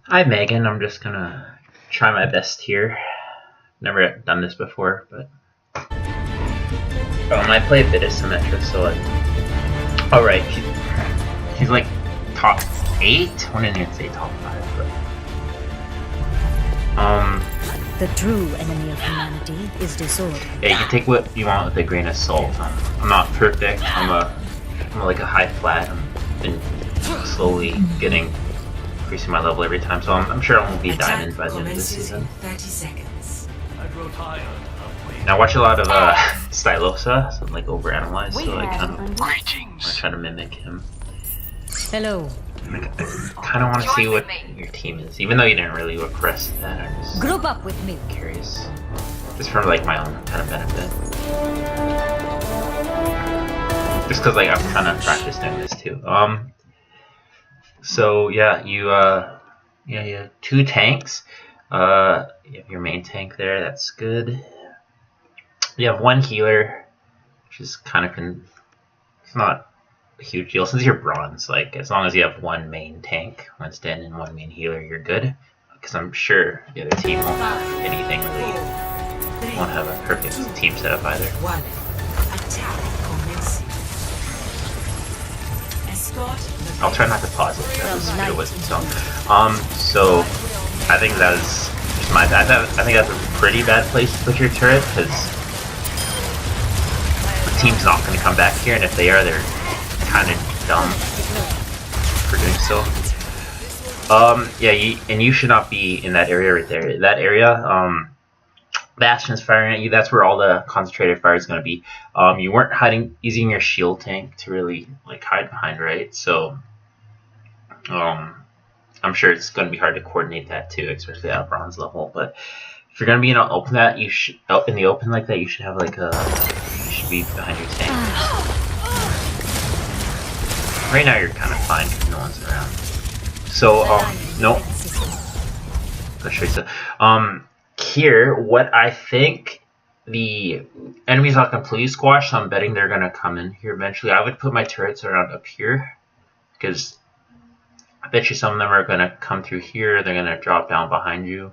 Hi Megan, I'm just gonna try my best here. Never done this before, but I play a bit of Symmetra, so alright, she's like top 8? I wouldn't even say top 5, but the true enemy of humanity is disorder. yeah, you can take what you want with a grain of salt. I'm not perfect, I'm like a high flat. I've been slowly increasing my level every time, so I'm sure I won't be a diamond by the end of the season. 30 seconds. Now I watch a lot of Stylosa, so I'm like overanalyze, so I kind of try to mimic him. Hello. I kind of want to see what your team is, even though you didn't really request that. I'm just Group up with me. curious, just for like my own kind of benefit. Just because like I'm trying to practice doing this too. So yeah, you have 2 tanks. You have your main tank there. That's good. You have 1 healer, which is kind of it's not a huge deal since you're bronze. Like as long as you have 1 main tank, Winston, and 1 main healer, you're good. Because I'm sure the other team won't have anything really. Won't have a perfect team setup either. I'll try not to pause it. That was it wasn't so I think that is just my bad. I think that's a pretty bad place to put your turret because the team's not going to come back here, and if they are, they're kind of dumb for doing so. Yeah, you should not be in that area right there. That area, Bastion's firing at you. That's where all the concentrated fire is going to be. You weren't using your shield tank to really like hide behind, right? So, I'm sure it's going to be hard to coordinate that too, especially at a bronze level. But if you're going to be in an open in the open like that, you should have like you should be behind your tank. Right now you're kind of fine because no one's around. So nope. Let's show you so. Here, what I think the enemy's not completely squashed, so I'm betting they're gonna come in here eventually. I would put my turrets around up here because I bet you some of them are gonna come through here. They're gonna drop down behind you.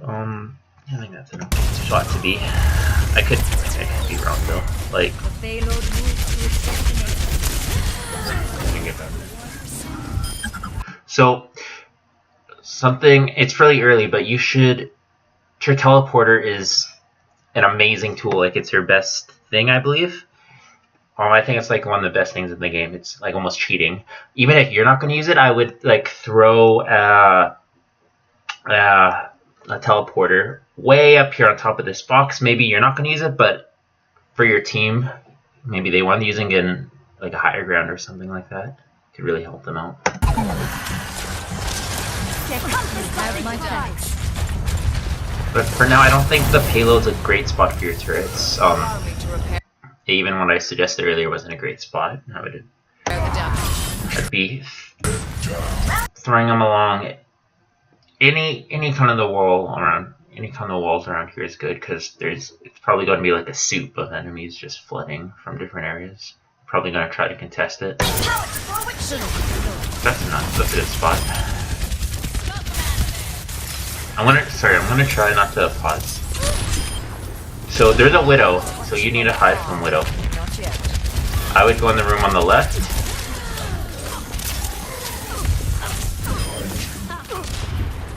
I think that's enough spot to be. I could be wrong though. Like, so it's fairly early, but your teleporter is an amazing tool. Like it's your best thing, I believe. I think it's like one of the best things in the game. It's like almost cheating. Even if you're not going to use it, I would like throw a teleporter way up here on top of this box. Maybe you're not going to use it, but for your team, maybe they want using it in like a higher ground or something like that. It could really help them out. But for now, I don't think the payload's a great spot for your turrets. Even what I suggested earlier wasn't a great spot. I'd be throwing them along any kind of the wall around. Any kind of walls around here is good because it's probably going to be like a soup of enemies just flooding from different areas. Probably going to try to contest it. That's a good spot. I'm gonna try not to pause. So there's a Widow, so you need to hide from Widow. I would go in the room on the left.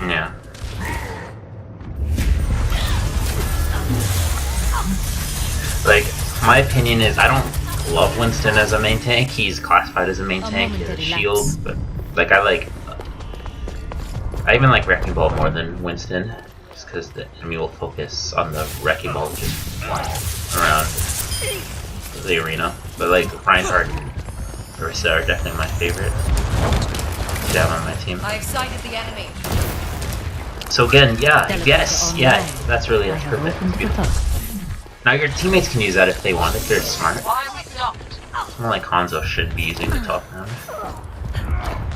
Yeah. Like, my opinion is I don't love Winston as a main tank. He's classified as a main tank, he has a shield, but like I even like Wrecking Ball more than Winston, just because the enemy will focus on the Wrecking Ball just flying around the arena. But like Reinhardt and Orisa are definitely my favorite to have on my team. I excited the enemy. So again, that's really perfect. It's beautiful. Now your teammates can use that if they want, if they're smart. Someone like Hanzo should be using the top round.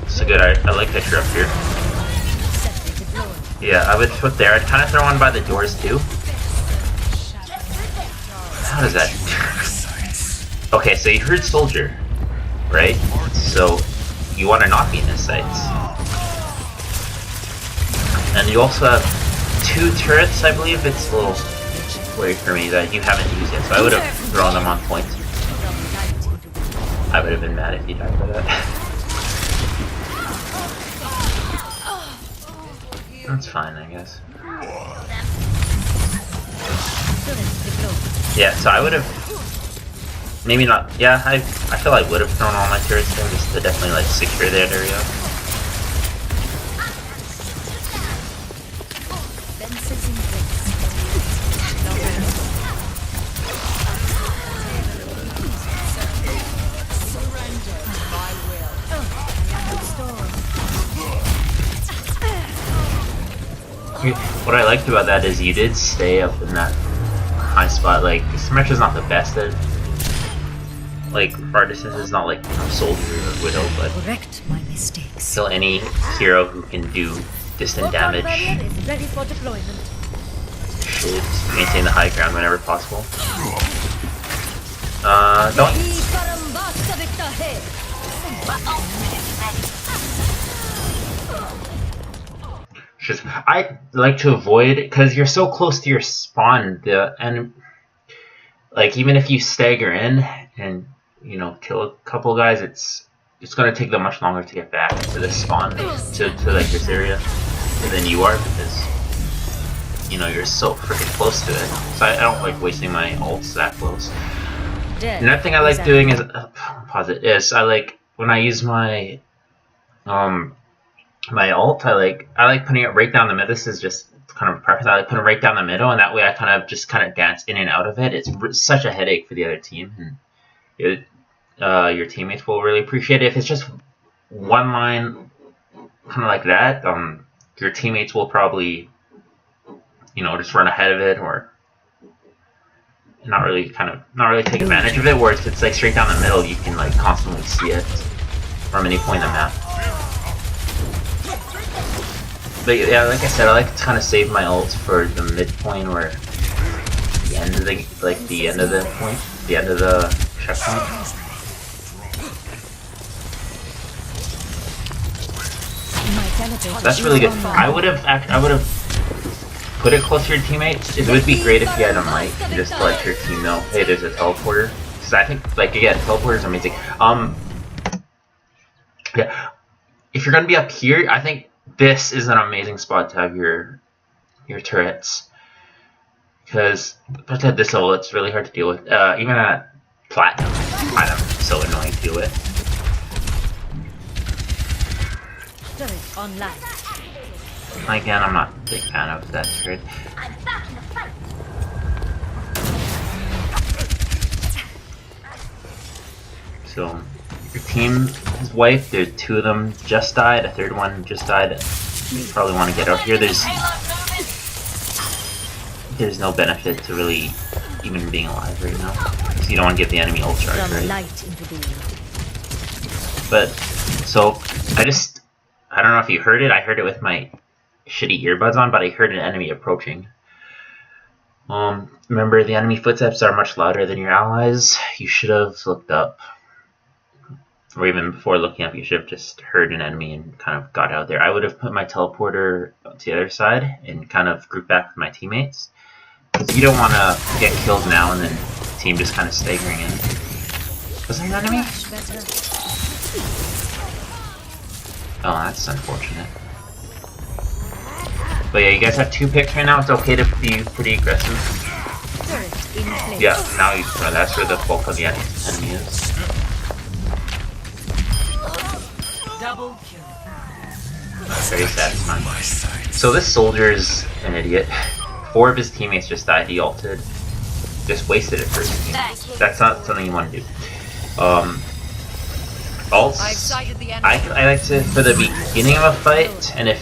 So good, I like that you're up here. Yeah, I would put there. I'd kind of throw one by the doors too. How does that? Okay, so you heard soldier, right? So you want to not be in his sights. And you also have 2 turrets, I believe. It's a little weird for me that you haven't used yet, so I would have thrown them on point. I would have been mad if you died by that. That's fine, I guess. Yeah, so I would have maybe not. Yeah, I feel I would have thrown all my turrets there just to definitely like secure that area. What I liked about that is you did stay up in that high spot. Like, Symmetra's not the best at, like, far distance is not like Soldier or Widow, but Correct my mistakes. still any hero who can do distant damage Is ready for deployment. should maintain the high ground whenever possible. Don't. Just, I like to avoid, because you're so close to your spawn, and like even if you stagger in and you know kill a couple guys, it's gonna take them much longer to get back to the spawn to like this area than you are, because you know you're so freaking close to it. So I don't like wasting my ults that close. Another thing I like doing is pause it. Is I like when I use my my ult, I like putting it right down the middle. This is just kind of a preference. I like putting it right down the middle, and that way I kind of dance in and out of it. It's such a headache for the other team, and your teammates will really appreciate it. If it's just one line, kind of like that, your teammates will probably, you know, just run ahead of it or not really take advantage of it. Whereas if it's like straight down the middle, you can like constantly see it from any point on the map. But yeah, like I said, I like to kind of save my ults for the midpoint or the end of the end of the point, the end of the checkpoint. That's really good. I would have put it close to your teammates. It would be great if you had a mic just to let your team know, hey, there's a teleporter. Because I think, like again, teleporter is amazing. Yeah, if you're gonna be up here, I think this is an amazing spot to have your turrets, because especially at this level, it's really hard to deal with. Even at platinum, it's so annoying to deal with. Again, I'm not a big fan of that turret. So your team is wiped. There's 2 of them just died. A 3rd one just died. You probably want to get out here. There's no benefit to really even being alive right now, because you don't want to give the enemy ult charge, right? But so I don't know if you heard it. I heard it with my shitty earbuds on, but I heard an enemy approaching. Remember, the enemy footsteps are much louder than your allies. You should have looked up. Or even before looking up, you should have just heard an enemy and kind of got out there. I would have put my teleporter to the other side and kind of grouped back with my teammates, because you don't want to get killed now and then the team just kind of staggering in. Was there an enemy? Oh, that's unfortunate. But yeah, you guys have 2 picks right now. It's okay to be pretty aggressive. Yeah, now that's where the bulk of the enemy is. Double kill. Very satisfying. So this soldier's an idiot. 4 of his teammates just died. He ulted. Just wasted it for his team. That's not something you want to do. Ults, I like to, for the beginning of a fight, and if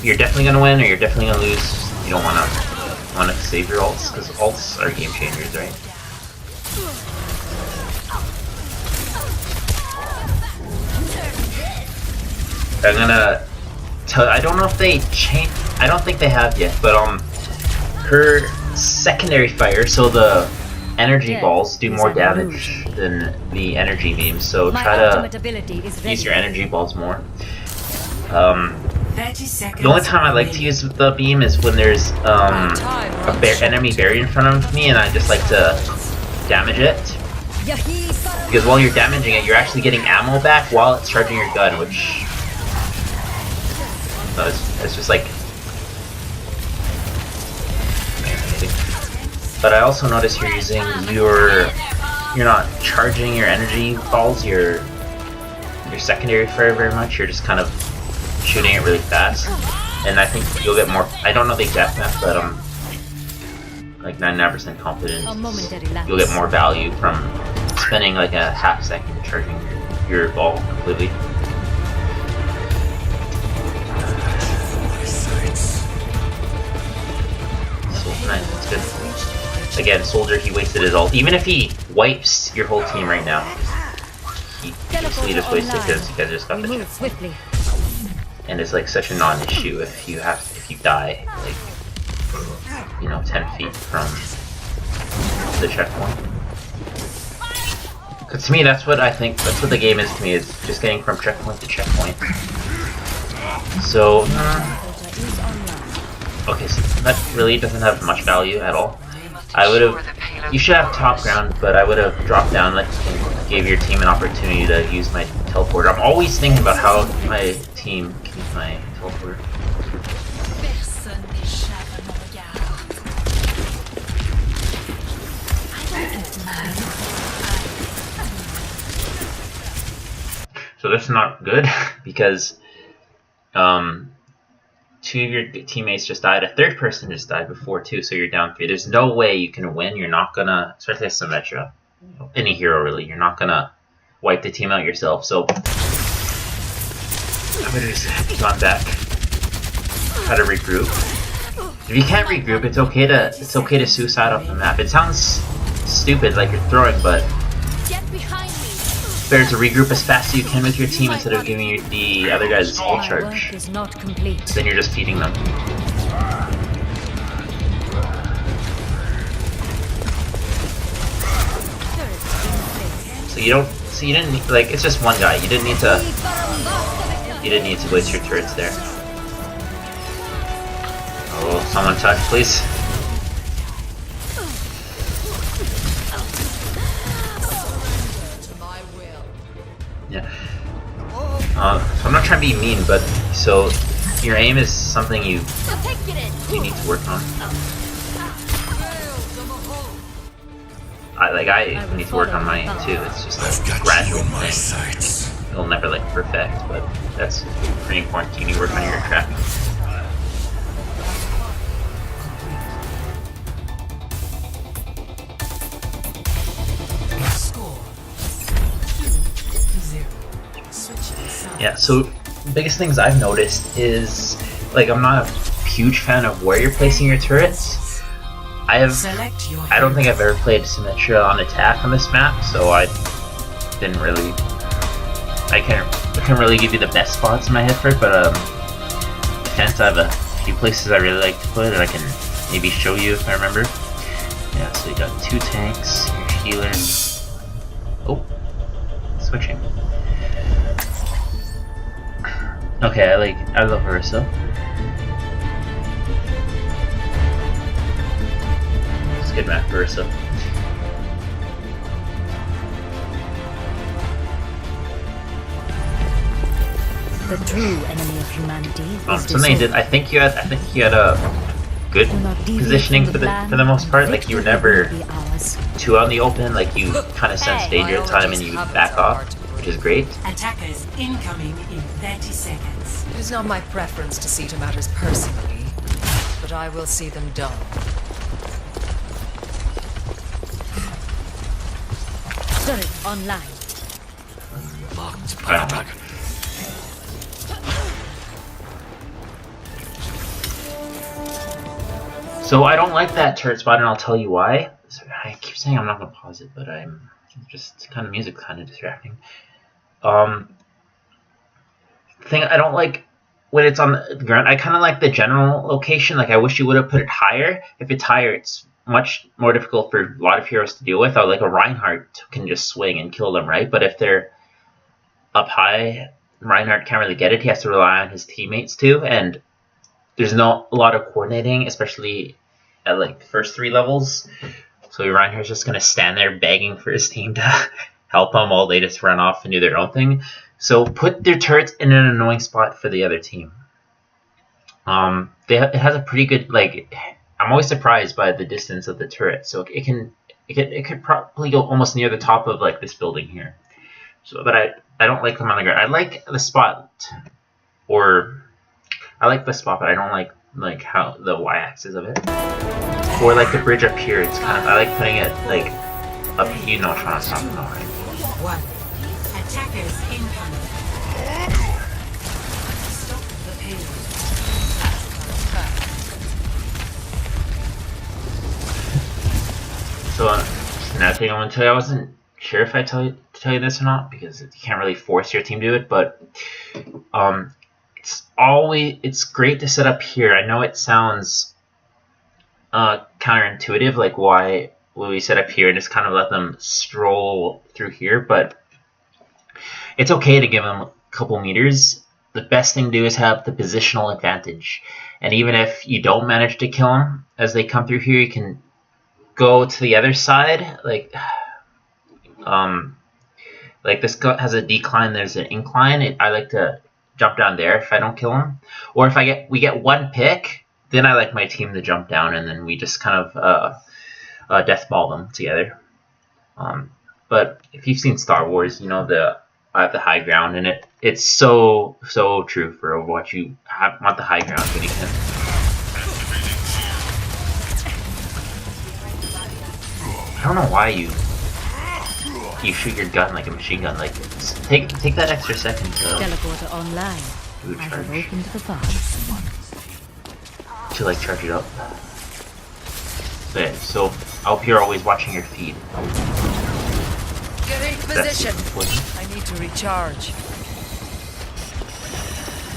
you're definitely going to win or you're definitely going to lose, you don't want to save your ults, because ults are game changers, right? I'm gonna tell. I don't know if they changed. I don't think they have yet. But her secondary fire, so the energy balls do more damage than the energy beams. So try to use your energy balls more. 30 seconds. The only time I like to use the beam is when there's enemy buried in front of me, and I just like to damage it. Because while you're damaging it, you're actually getting ammo back while it's charging your gun, which it's just like. But I also notice you're using you're not charging your energy balls, your secondary fire very much. You're just kind of shooting it really fast, and I think you'll get more. I don't know the exact math, but I'm like 99% confident you'll get more value from spending like a half second charging your ball completely. So nice, that's good. Again, Soldier, he wasted his ult. Even if he wipes your whole team right now, he basically just wasted because you guys just got the checkpoint. And it's like such a non-issue if you die like 10 feet from the checkpoint. Because to me, that's what the game is to me, is just getting from checkpoint to checkpoint. So, okay, so that really doesn't have much value at all. You should have top ground, but I would have dropped down, like, and gave your team an opportunity to use my teleporter. I'm always thinking about how my team can use my teleporter. So that's not good because two of your teammates just died. A third person just died before too, so you're down 3. There's no way you can win. You're not gonna, especially as Symmetra, any hero really, you're not gonna wipe the team out yourself. So I would have just gone back, try to regroup. If you can't regroup, it's okay to suicide off the map. It sounds stupid, like you're throwing, but it's better to regroup as fast as you can with your team instead of giving the other guys ult charge. Then you're just feeding them. So you didn't need, like, it's just one guy. You didn't need to waste your turrets there. Oh, someone touch, please. Yeah. So I'm not trying to be mean, but so your aim is something you need to work on. I need to work on mine too. It's just a gradual thing. It'll never like perfect, but that's pretty important. You need to work on your tracking. Yeah, so the biggest things I've noticed is, like, I'm not a huge fan of where you're placing your turrets. I don't think I've ever played Symmetra on attack on this map, so I can't really give you the best spots in my head for it, but defense, I have a few places I really like to put, and I can maybe show you if I remember. Yeah, so you got 2 tanks, your healer. Oh, switching. Okay, I love Harissa. It's a good map, Harissa. The true enemy of humanity is something you did. I think you had a good positioning for the most part. Like, you were never too out in the open. Like, you kind of sense danger at the time and you back off, which is great. Attackers incoming in 30 seconds. It is not my preference to see to matters personally, but I will see them done. Turret online. So I don't like that turret spot, and I'll tell you why. I keep saying I'm not gonna pause it, but I'm just kind of music, kind of distracting. Thing I don't like when it's on the ground. I kind of like the general location. Like, I wish you would have put it higher. If it's higher, it's much more difficult for a lot of heroes to deal with. Like a Reinhardt can just swing and kill them, right? But if they're up high, Reinhardt can't really get it. He has to rely on his teammates too, and there's not a lot of coordinating, especially at like the first 3 levels. So Reinhardt's just gonna stand there begging for his team to help him while they just run off and do their own thing. So put their turrets in an annoying spot for the other team. It has a pretty good, like, I'm always surprised by the distance of the turret. So it could probably go almost near the top of like this building here. So, but I don't like them on the ground. I like the spot, but I don't like how the y-axis of it, or like the bridge up here. It's kind of, I like putting it like up. You know what I'm talking about, right? One. Attackers incoming. Stop the payload. So another thing I want to tell you, I wasn't sure if I tell you this or not, because you can't really force your team to do it, but it's great to set up here. I know it sounds counterintuitive, like why will we set up here and just kind of let them stroll through here, but it's okay to give them a couple meters. The best thing to do is have the positional advantage, and even if you don't manage to kill them as they come through here, you can go to the other side, like this has a decline, there's an incline. I like to jump down there if I don't kill him, or if we get 1 pick, then I like my team to jump down and then we just kind of death ball them together. But if you've seen Star Wars, you know I have the high ground, and it's so true for Overwatch. You want the high ground when you can. I don't know why you shoot your gun like a machine gun. Like, take that extra second to Teleporter online. do a I have charge. opened the box. To like charge it up. So I hope you're always watching your feed. Getting That's position. important. I need to recharge.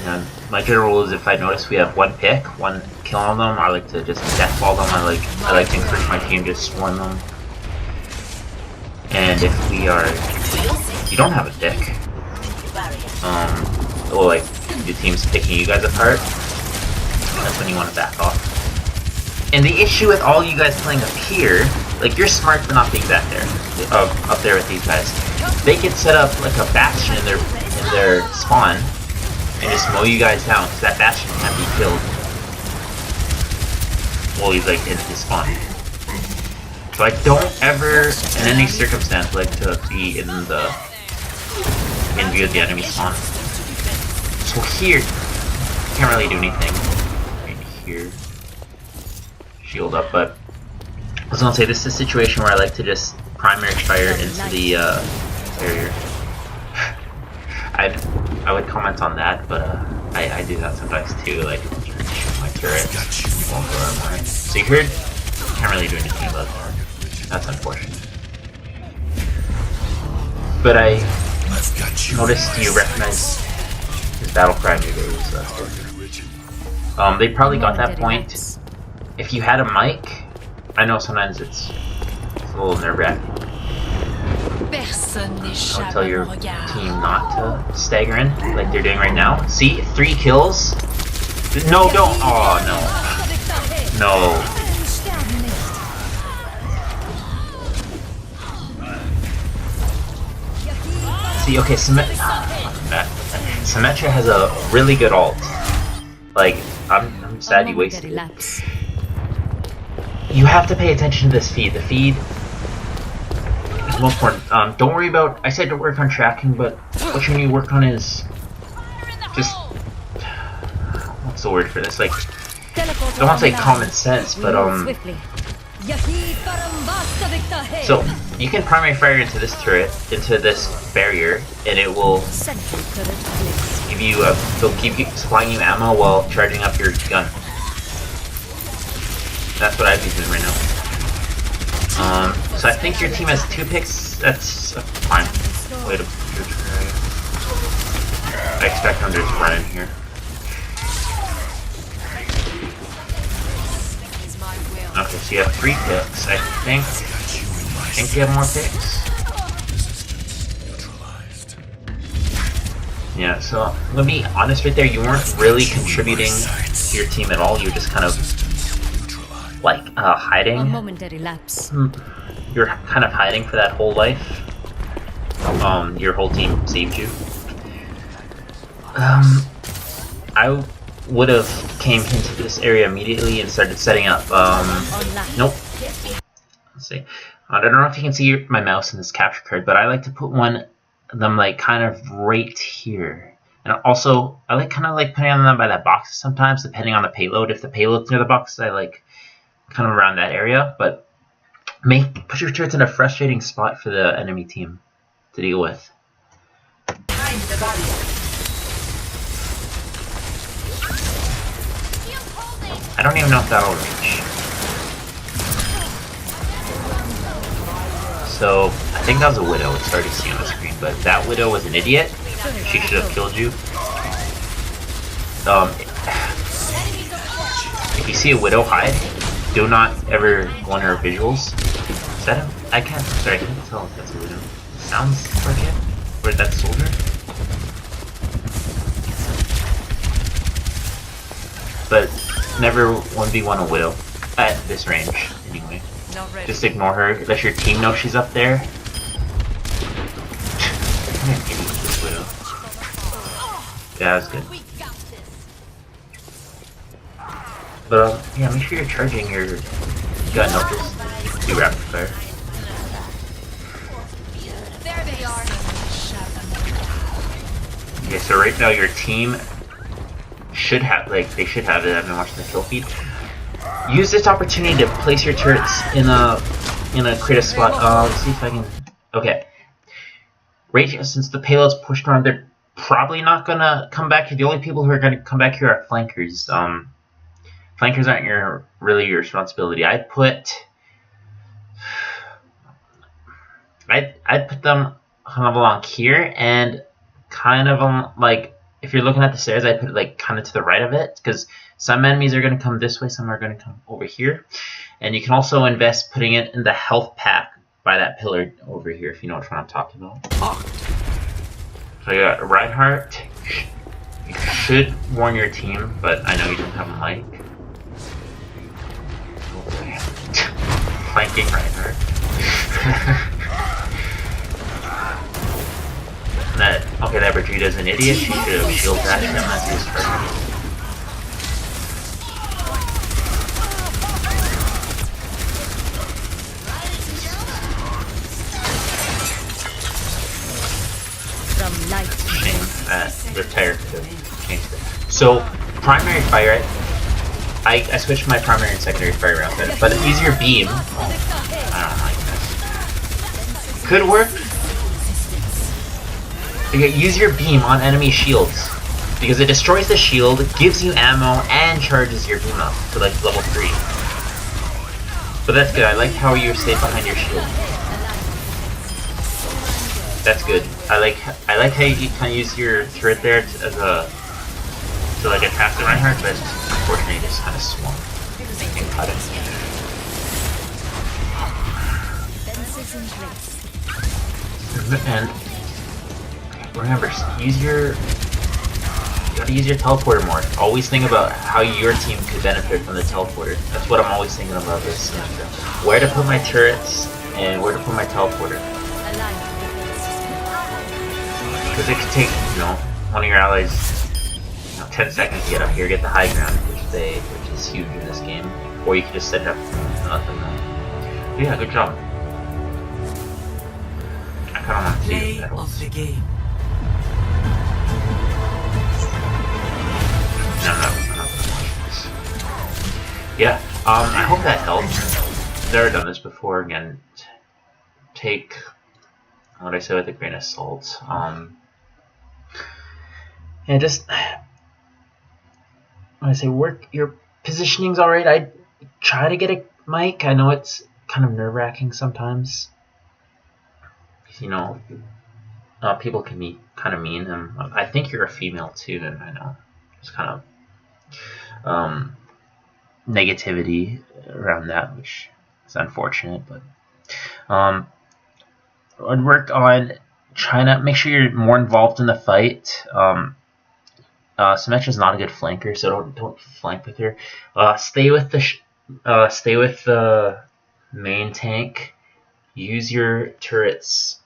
And my general rule is, if I notice we have 1 pick, 1 kill on them, I like to just death ball them. I like to encourage my team to swarm them. And if you don't have a pick, well, like your team's picking you guys apart, that's when you want to back off. And the issue with all you guys playing up here, like, you're smart for not being back there, up there with these guys. They could set up like a bastion in their spawn and just mow you guys down, because that bastion can't be killed while he's like in his spawn. So I don't ever, in any circumstance, like to be in view of the enemy spawn. So here, can't really do anything. Right here, shield up. But I was gonna say, this is a situation where I like to just primary fire into the barrier. I would comment on that, but I do that sometimes too. Like, shoot my turret. So you heard? Can't really do anything about that. That's unfortunate. But I noticed you recognize his battle cry in your days. They probably got that point. If you had a mic, I know sometimes it's a little nerve-wracking. I would tell your team not to stagger in like they're doing right now. See, 3 kills. No, don't. Oh no. No. See, okay, Symmetra has a really good ult. Like, I'm sad you wasted it. You have to pay attention to this feed. The feed is most important. Don't worry about, I said don't work on tracking, but what you need to work on is just, what's the word for this? Like, I don't want to say common sense, but so you can primary fire into this turret, into this barrier, and it will give you it'll keep supplying you ammo while charging up your gun. That's what I'd be doing right now. So I think your team has 2 picks. That's fine. Way to I expect them to just run in here. Okay, so you have 3 picks. I think you have more picks. Yeah, so I'm gonna be honest right there, you weren't really contributing to your team at all, you were just kind of like hiding. A momentary lapse. You're kind of hiding for that whole life. Your whole team saved you. I would have came into this area immediately and started setting up. Nope. Let's see. I don't know if you can see my mouse in this capture card, but I like to put one of them like kind of right here. And also, I like kind of like putting them by that box sometimes, depending on the payload. If the payload's near the box, I like kind of around that area. But put your turrets in a frustrating spot for the enemy team to deal with. I don't even know if that'll reach. So, I think that was a Widow, it's hard to see on the screen, but that Widow was an idiot. She should have killed you. If you see a Widow hide, do not ever go on her visuals. Is that him? I can't tell if that's a Widow. Sounds like it. Or is that Soldier? But never 1v1 a Widow at this range, anyway. Just ignore her. Let your team know she's up there. I'm an idiot with this Widow. Yeah, that's good. But yeah, make sure you're charging your gun. Don't just do rapid fire. There they are. Okay, so right now your team should have, they should have it. I've been watching the kill feed. Use this opportunity to place your turrets in a creative spot. Let's see if I can. Okay. Right, since the payload's pushed on, they're probably not gonna come back here. The only people who are gonna come back here are flankers. Flankers aren't really your responsibility. I'd put them kind of along here and kind of on, like, if you're looking at the stairs, I'd put it like kind of to the right of it, because some enemies are going to come this way, some are going to come over here. And you can also invest putting it in the health pack by that pillar over here, if you know which one I'm talking about. So you got Reinhardt. You should warn your team, but I know you don't have a mic. Flanking Reinhardt. That Brigida's an idiot. She should have shield dashed him as he was targeting. From light to Shame that retired to change it. So, primary fire, I switched my primary and secondary fire around better, but use your beam. I don't like this. Could work. Okay, use your beam on enemy shields, because it destroys the shield, gives you ammo, and charges your beam up to like level 3. But that's good. I like how you stay behind your shield. That's good. I like how you kind of use your turret there as a to like attack the Reinhardt, but unfortunately it just kind of swung and cut it. And remember, you gotta use your teleporter more. Always think about how your team could benefit from the teleporter. That's what I'm always thinking about this Symmetra. Where to put my turrets and where to put my teleporter. Because it could take, one of your allies 10 seconds to get up here, get the high ground, which is huge in this game. Or you can just set it up and let them know. But yeah, good job. I kinda want to see if that of the game. No, I'm not gonna watch this. Yeah, I hope that helped. I've never done this before. Again, take what I say with a grain of salt. And just when I say work, your positioning's alright. I try to get a mic. I know it's kind of nerve-wracking sometimes. People can be kind of mean, and I think you're a female too, and I know there's kind of negativity around that, which is unfortunate, but I'd work on try to make sure you're more involved in the fight. Symmetra is not a good flanker, so don't flank with her. Stay with the main tank. Use your turrets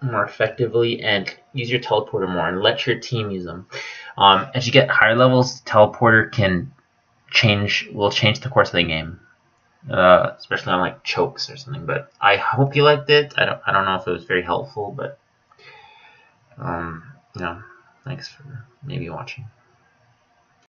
more effectively, and use your teleporter more, and let your team use them. As you get higher levels, teleporter will change the course of the game, especially on like chokes or something. But I hope you liked it. I don't know if it was very helpful, but thanks for maybe watching.